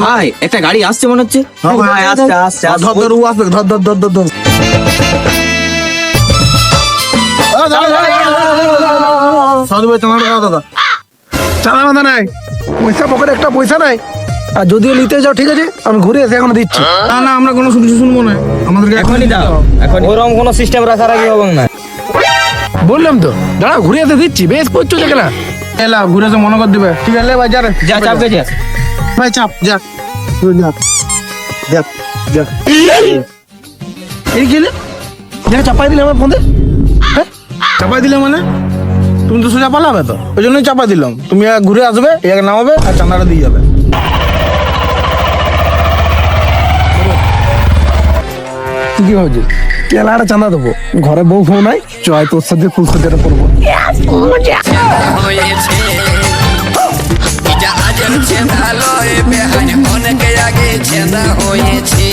ভাই একটা গাড়ি আসছে মনে হচ্ছে। ভাই আসছে আসছে ধর ধর ও আসবে, ধর ধর ধর ধর ধর। সাধু ভাই চাঁদা দাদা, চাঁদা মাথা নাই, পয়সা পকেটে একটা পয়সা নাই। আর যদিও নিতে যাও ঠিক আছে, আমি ঘুরে এসে এখন দিচ্ছি। না না আমরা কোনো কিছু শুনবো না, আমাদেরকে এখনই দাও, এখন ওরকম কোনো সিস্টেম রাখার আগে হবে না। বললাম তো, দাঁড়া ঘুরে এসে দিচ্ছি। বেশ করছো যে কেনা এলা ঘুরে এসে মনে কর দিবে। ঠিক আছে ভাই, যা রে যা চাপ গেছে। ভাই চাপ, যা তুই যা যা যা। এই গেলে যা চাপাই দিলে আমার ফোনে। হ্যাঁ চাপাই দিলে মানে তুমি তো সোজা পালাবে তো, ওই জন্যই চাপাই দিলাম। তুমি ঘুরে আসবে, এক নামাবে আর চান্দাটা দিয়ে যাবে। কি ভাবছি কেলাটা চাঁদা দেবো, ঘরে বউ ফোন নাই, চয় তোর সাথে ফুল সাথে করবো। ভালো অনেক আগে ছেঁদা হয়েছে।